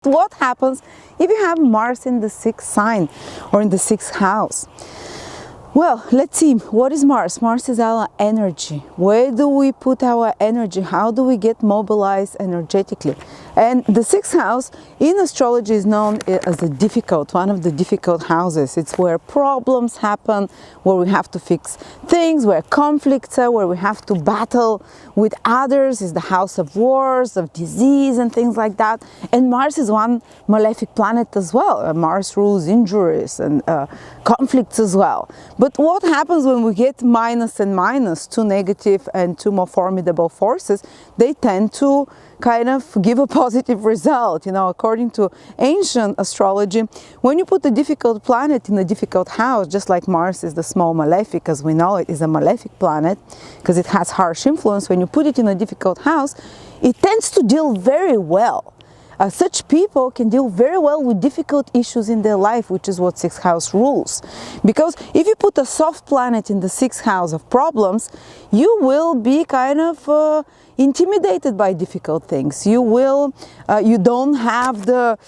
What happens if you have Mars in the sixth sign or in the sixth house? Well, let's see. What is Mars? Mars is our energy. Where do we put our energy? How do we get mobilized energetically? And the sixth house in astrology is known as one of the difficult houses. It's where problems happen, where we have to fix things, where conflicts are, where we have to battle with others. It's the house of wars, of disease and things like that. And Mars is one malefic planet as well. Mars rules injuries and conflicts as well. But what happens when we get minus and minus, two negative and two more formidable forces? They tend to kind of give a positive result. You know, according to ancient astrology, when you put a difficult planet in a difficult house, just like Mars is the small malefic, as we know it is a malefic planet because it has harsh influence, when you put it in a difficult house, it tends to deal very well. Such people can deal very well with difficult issues in their life, which is what sixth house rules. Because if you put a soft planet in the sixth house of problems, you will be kind of intimidated by difficult things. You don't have the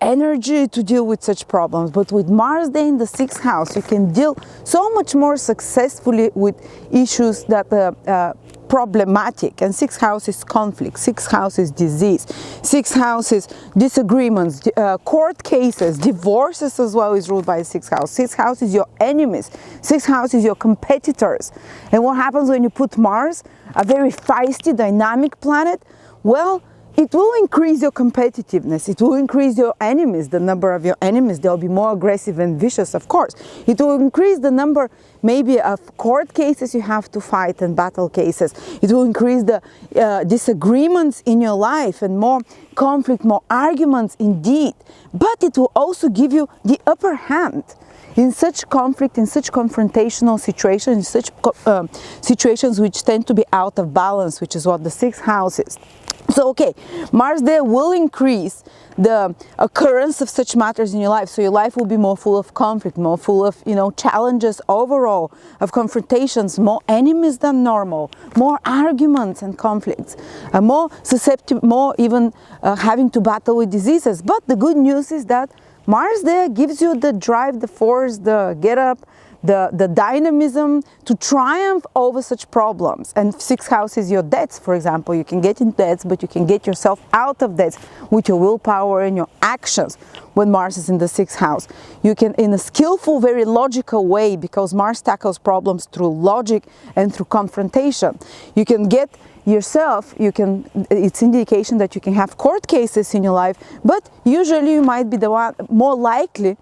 energy to deal with such problems. But with Mars there in the sixth house, you can deal so much more successfully with issues that problematic. And sixth house is conflict, sixth house is disease, sixth house is disagreements, court cases, divorces as well is ruled by sixth house. Sixth house is your enemies, sixth house is your competitors. And what happens when you put Mars, a very feisty, dynamic planet? Well, it will increase your competitiveness, it will increase your enemies, the number of your enemies. They'll be more aggressive and vicious, of course. It will increase the number maybe of court cases you have to fight and battle cases. It will increase the disagreements in your life and more conflict, more arguments indeed. But it will also give you the upper hand in such conflict, in such confrontational situations, in such situations which tend to be out of balance, which is what the sixth house is. So, okay, Mars there will increase the occurrence of such matters in your life. So your life will be more full of conflict, more full of, challenges overall, of confrontations, more enemies than normal, more arguments and conflicts, more susceptible, more even having to battle with diseases. But the good news is that Mars there gives you the drive, the force, the get up, the dynamism to triumph over such problems. And sixth house is your debts, for example. You can get in debts, but you can get yourself out of debts with your willpower and your actions when Mars is in the sixth house. You can, in a skillful, very logical way, because Mars tackles problems through logic and through confrontation. You can get yourself, it's indication that you can have court cases in your life, but usually you might be the one, more likely,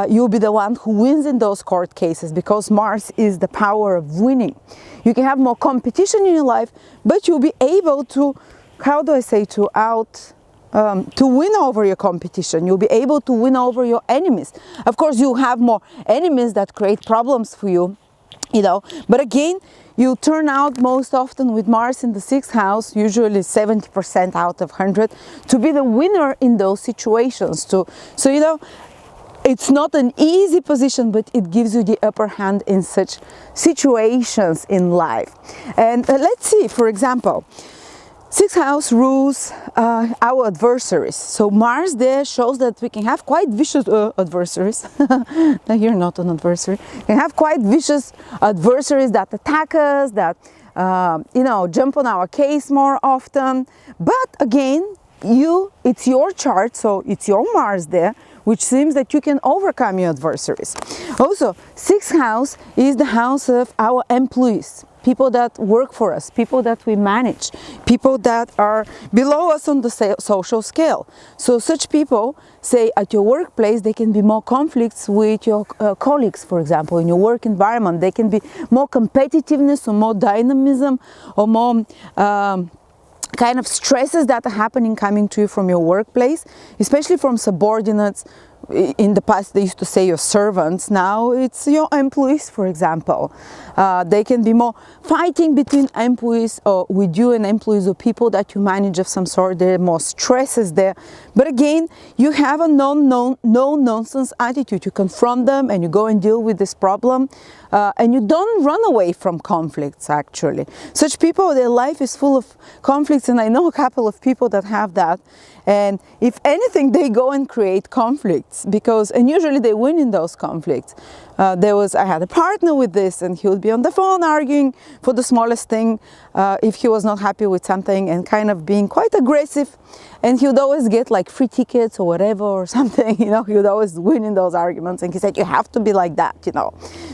you'll be the one who wins in those court cases, because Mars is the power of winning. You can have more competition in your life, but you'll be able to, to win over your competition. You'll be able to win over your enemies. Of course, you have more enemies that create problems for you, but again, you turn out most often with Mars in the sixth house, usually 70% out of 100, to be the winner in those situations. It's not an easy position, but it gives you the upper hand in such situations in life. And let's see, for example, sixth house rules our adversaries. So Mars there shows that we can have quite vicious adversaries. Now you're not an adversary. You can have quite vicious adversaries that attack us, that jump on our case more often. But again, it's your chart, so it's your Mars there, which seems that you can overcome your adversaries. Also, sixth house is the house of our employees, people that work for us, people that we manage, people that are below us on the social scale. So such people, say at your workplace, there can be more conflicts with your colleagues, for example, in your work environment. There can be more competitiveness or more dynamism or more kind of stresses that are happening coming to you from your workplace, especially from subordinates, in the past they used to say your servants, now it's your employees, for example. They can be more fighting between employees or with you and employees or people that you manage of some sort. There are more stresses there. But again, you have a no-nonsense attitude. You confront them and you go and deal with this problem. And you don't run away from conflicts, actually. Such people, their life is full of conflicts, and I know a couple of people that have that. And if anything, they go and create conflicts, and usually they win in those conflicts. I had a partner with this, and he would be on the phone arguing for the smallest thing if he was not happy with something, and kind of being quite aggressive. And he would always get like free tickets or whatever or something, he would always win in those arguments. And he said, you have to be like that,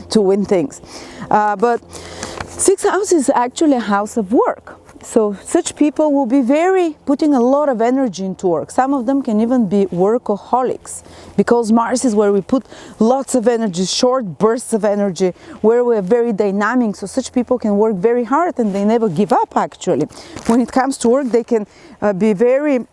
to win things. But sixth house is actually a house of work. So such people will be putting a lot of energy into work. Some of them can even be workaholics, because Mars is where we put lots of energy, short bursts of energy, where we're very dynamic. So such people can work very hard and they never give up, actually. When it comes to work, they can be work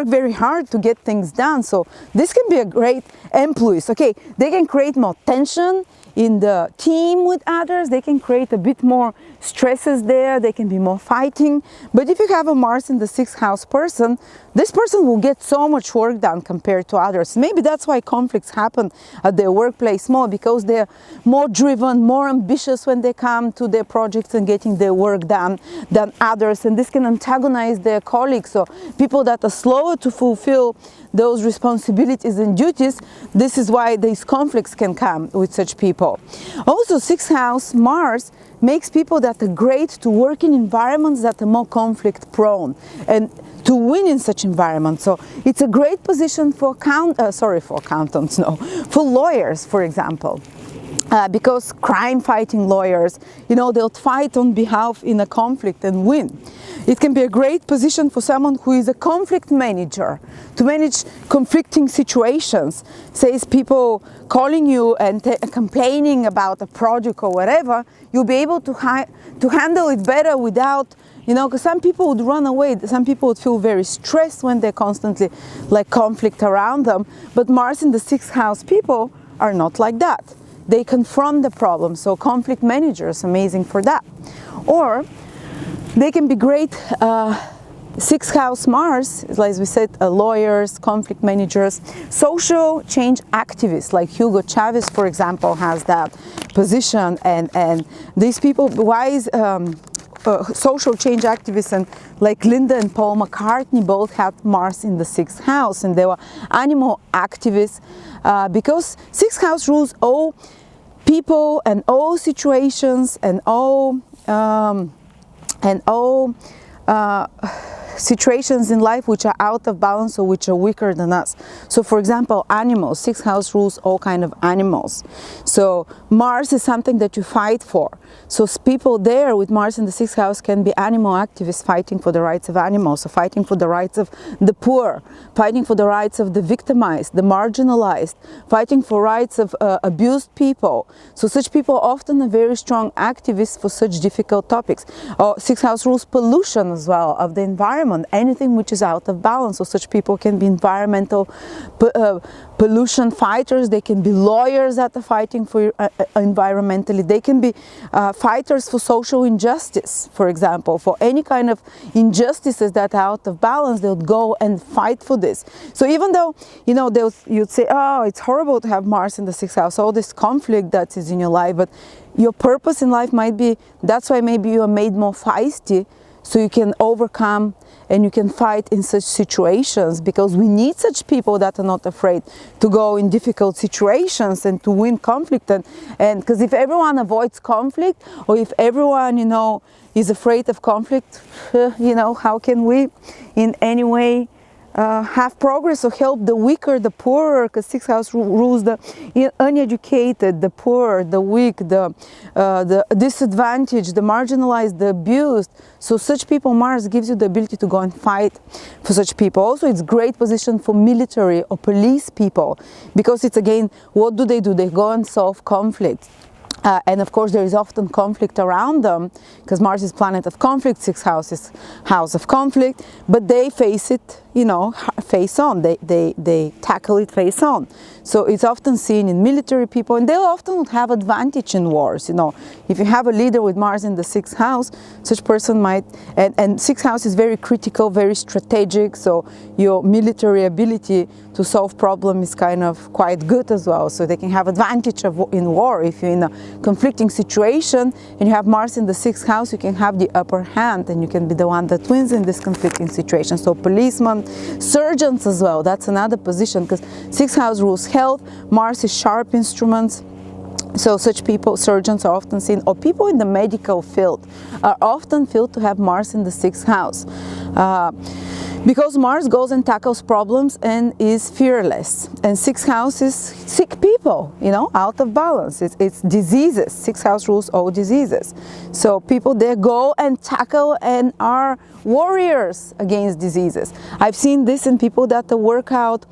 very hard to get things done. So this can be a great employees. Okay, they can create more tension in the team with others. They can create a bit more stresses there. They can be more fighting. But if you have a Mars in the sixth house person, this person will get so much work done compared to others. Maybe that's why conflicts happen at their workplace more, because they're more driven, more ambitious when they come to their projects and getting their work done than others. And this can antagonize their colleagues. So people that are slower to fulfill those responsibilities and duties, this is why these conflicts can come with such people. Also, sixth house Mars makes people that are great to work in environments that are more conflict prone and to win in such environments. So it's a great position for for lawyers, for example. Because crime fighting lawyers, they'll fight on behalf in a conflict and win. It can be a great position for someone who is a conflict manager, to manage conflicting situations. Says people calling you and complaining about a project or whatever, you'll be able to handle it better without, because some people would run away. Some people would feel very stressed when they're constantly like conflict around them. But Mars in the sixth house people are not like that. They confront the problem. So conflict managers, amazing for that. Or they can be great sixth house Mars, as we said, lawyers, conflict managers, social change activists, like Hugo Chavez, for example, has that position. And these people, wise social change activists, and like Linda and Paul McCartney both had Mars in the sixth house, and they were animal activists, because sixth house rules all people and all situations and all situations in life which are out of balance or which are weaker than us. So for example, animals, sixth house rules all kind of animals. So Mars is something that you fight for. So people there with Mars in the sixth house can be animal activists fighting for the rights of animals, so fighting for the rights of the poor, fighting for the rights of the victimized, the marginalized, fighting for rights of abused people. So such people often are very strong activists for such difficult topics. Sixth house rules pollution as well of the environment, anything which is out of balance. So such people can be environmental pollution fighters. They can be lawyers that are fighting for environmentally. They can be fighters for social injustice, for example, for any kind of injustices that are out of balance. They'll go and fight for this. So even though you'd say, oh, it's horrible to have Mars in the sixth house, all this conflict that is in your life, but your purpose in life might be, that's why maybe you are made more feisty, so you can overcome and you can fight in such situations, because we need such people that are not afraid to go in difficult situations and to win conflict. And because if everyone avoids conflict, or if everyone, is afraid of conflict, how can we in any way have progress or help the weaker, the poorer? Because sixth house rules the uneducated, the poor, the weak, the disadvantaged, the marginalized, the abused. So such people, Mars gives you the ability to go and fight for such people. Also, it's great position for military or police people, because it's again, what do? They go and solve conflict. And of course, there is often conflict around them because Mars is planet of conflict, sixth house is house of conflict, but they face it, you know, face on. They tackle it face on. So it's often seen in military people, and they often have advantage in wars. You know, if you have a leader with Mars in the sixth house, such person might, and sixth house is very critical, very strategic. So your military ability to solve problems is kind of quite good as well. So they can have advantage in war. If you're in a conflicting situation and you have Mars in the sixth house, you can have the upper hand and you can be the one that wins in this conflicting situation. So policemen, surgeons as well, that's another position because sixth house rules health. Mars is sharp instruments. So such people, surgeons are often seen, or people in the medical field are often felt to have Mars in the sixth house. Because Mars goes and tackles problems and is fearless. And sixth house is sick people, you know, out of balance. It's diseases. Sixth house rules all diseases. So people there go and tackle and are warriors against diseases. I've seen this in people that work out,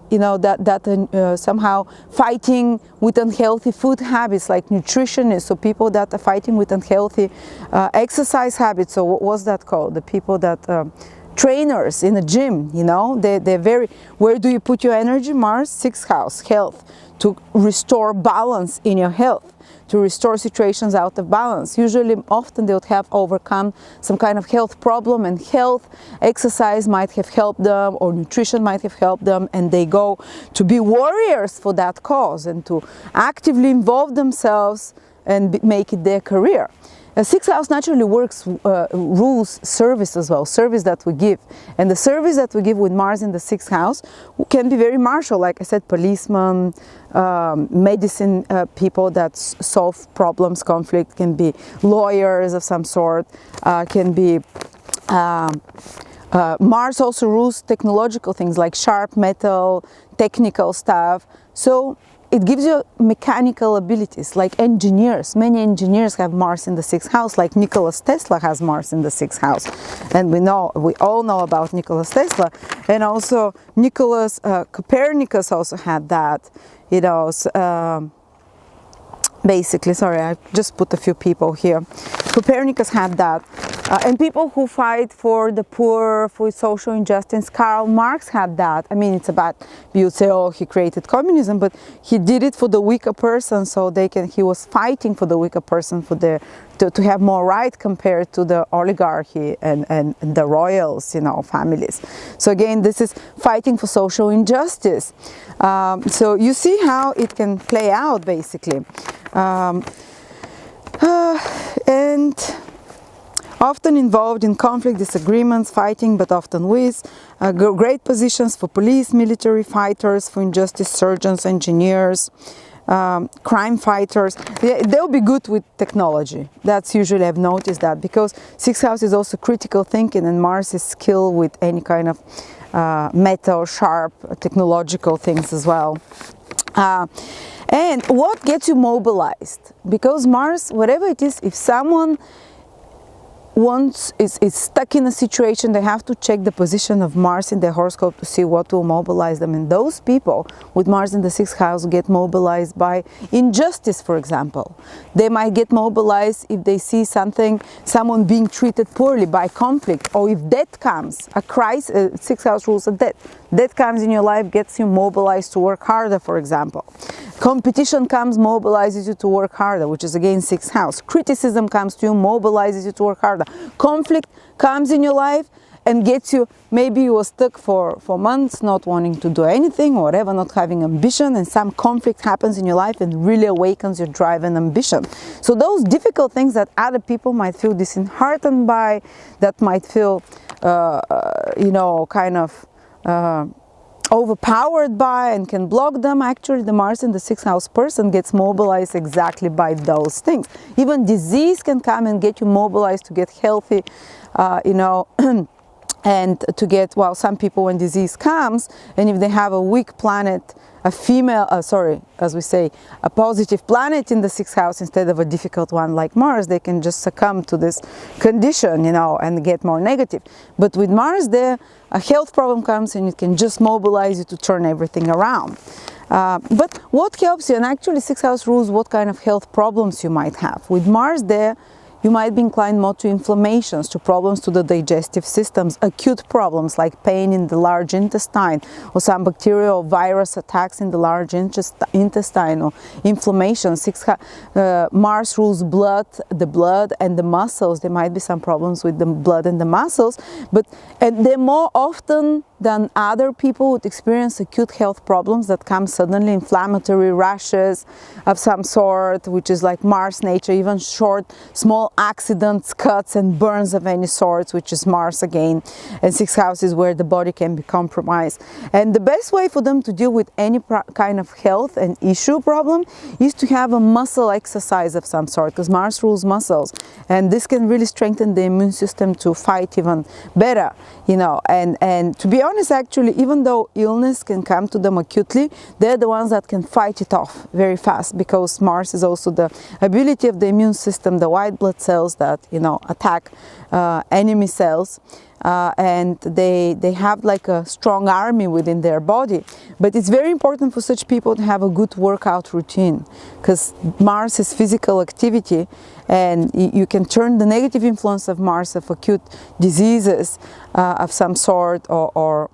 you know, somehow fighting with unhealthy food habits, like nutritionists, so people that are fighting with unhealthy exercise habits. So what was that called? The people that, trainers in a gym, you know, they're very, where do you put your energy? Mars, sixth house, health, to restore balance in your health, to restore situations out of balance. Usually, often they would have overcome some kind of health problem, and health, exercise might have helped them, or nutrition might have helped them, and they go to be warriors for that cause and to actively involve themselves and make it their career. Sixth house naturally works, rules service as well, service that we give. And the service that we give with Mars in the sixth house can be very martial, like I said, policemen, medicine people that solve problems, conflict, can be lawyers of some sort, can be Mars also rules technological things like sharp metal, technical stuff. So it gives you mechanical abilities, like engineers. Many engineers have Mars in the sixth house, like Nikola Tesla has Mars in the sixth house. And we all know about Nikola Tesla. And also Copernicus also had that, you know, basically, sorry, I just put a few people here. Copernicus had that. And people who fight for the poor, for social injustice, Karl Marx had that. I mean, it's about, you'd say, oh, he created communism, but he did it for the weaker person, so he was fighting for the weaker person, to have more right compared to the oligarchy and the royals, you know, families. So again, this is fighting for social injustice. So you see how it can play out, basically. And often involved in conflict, disagreements, fighting, but often with great positions for police, military fighters, for injustice, surgeons, engineers, crime fighters. They'll be good with technology. That's usually, I've noticed that, because sixth house is also critical thinking, and Mars is skilled with any kind of metal, sharp, technological things as well. And what gets you mobilized? Because Mars, whatever it is, if someone is stuck in a situation, they have to check the position of Mars in their horoscope to see what will mobilize them. And those people with Mars in the sixth house get mobilized by injustice, for example. They might get mobilized if they see someone being treated poorly, by conflict, or if death comes, a crisis. Sixth house rules of death. Death comes in your life, gets you mobilized to work harder, for example. Competition comes, mobilizes you to work harder, which is again sixth house. Criticism comes to you, mobilizes you to work harder. Conflict comes in your life and gets you, maybe you were stuck for months not wanting to do anything or whatever, not having ambition, and some conflict happens in your life and really awakens your drive and ambition. So those difficult things that other people might feel disheartened by, that might feel, you know, kind of overpowered by and can block them, actually the Mars in the sixth house person gets mobilized exactly by those things. Even disease can come and get you mobilized to get healthy, you know, and to get, well, some people, when disease comes, and if they have a weak planet, a female, as we say, a positive planet in the sixth house instead of a difficult one like Mars, they can just succumb to this condition, you know, and get more negative. But with Mars there, a health problem comes and it can just mobilize you to turn everything around. But what helps you, and actually 6th house rules what kind of health problems you might have. With Mars there, you might be inclined more to inflammations, to problems to the digestive systems, acute problems like pain in the large intestine, or some bacterial or virus attacks in the large intestine, or inflammation. Mars rules the blood and the muscles. There might be some problems with the blood and the muscles, and they're more often than other people would experience acute health problems that come suddenly, inflammatory rashes of some sort, which is like Mars nature, even short, small accidents, cuts and burns of any sorts, which is Mars again. And 6th house is where the body can be compromised. And the best way for them to deal with any kind of health and issue problem is to have a muscle exercise of some sort, because Mars rules muscles. And this can really strengthen the immune system to fight even better, you know. And to be honest, actually, even though illness can come to them acutely, they're the ones that can fight it off very fast, because Mars is also the ability of the immune system, the white blood cells that, you know, attack enemy cells. And they have like a strong army within their body. But it's very important for such people to have a good workout routine, because Mars is physical activity, and you can turn the negative influence of Mars of acute diseases of some sort, or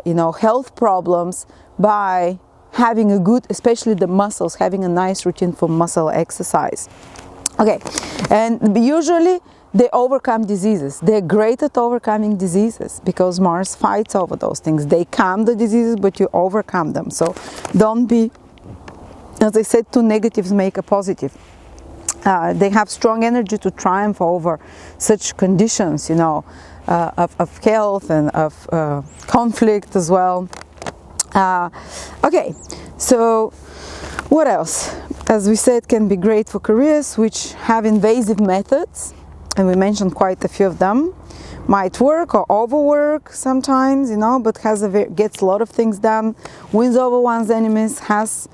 you know, health problems, by having a good, especially the muscles, having a nice routine for muscle exercise. Okay, and usually they overcome diseases. They're great at overcoming diseases, because Mars fights over those things. They calm the diseases, but you overcome them. So don't be, as I said, two negatives make a positive. They have strong energy to triumph over such conditions, you know, of health and of conflict as well. Okay, so what else? As we said, can be great for careers which have invasive methods, and we mentioned quite a few of them. Might work or overwork sometimes, you know, but gets a lot of things done, wins over one's enemies, has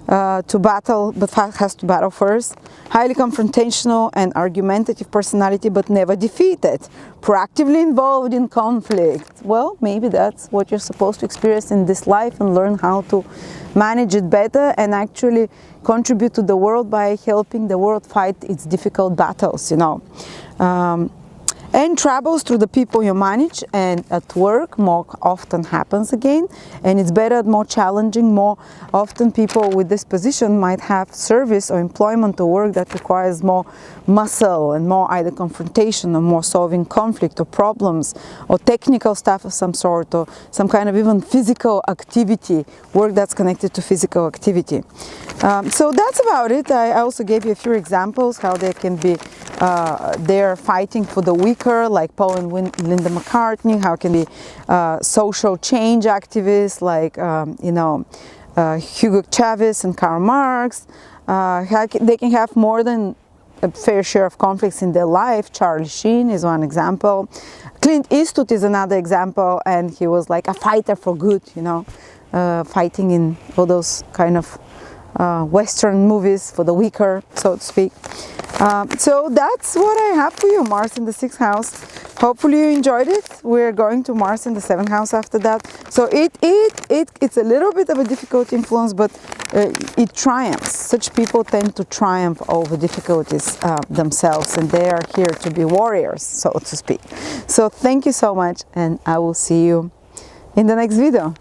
to battle, but has to battle first. Highly confrontational and argumentative personality, but never defeated. Proactively involved in conflict. Well, maybe that's what you're supposed to experience in this life, and learn how to manage it better and actually contribute to the world by helping the world fight its difficult battles, you know. And troubles through the people you manage and at work more often happens again, and it's better, more challenging. More often people with this position might have service or employment or work that requires more muscle and more either confrontation or more solving conflict or problems or technical stuff of some sort, or some kind of even physical activity, work that's connected to physical activity. So that's about it. I also gave you a few examples how they can be they're fighting for the weaker, like Paul and Linda McCartney. How can be social change activists like you know, Hugo Chavez and Karl Marx. They can have more than a fair share of conflicts in their life. Charlie Sheen is one example. Clint Eastwood is another example, and he was like a fighter for good, you know, fighting in all those kind of Western movies for the weaker, so to speak. So that's what I have for you, Mars in the 6th house. Hopefully you enjoyed it. We're going to Mars in the 7th house after that. So it's a little bit of a difficult influence, but it triumphs. Such people tend to triumph over difficulties themselves, and they are here to be warriors, so to speak. So thank you so much, and I will see you in the next video.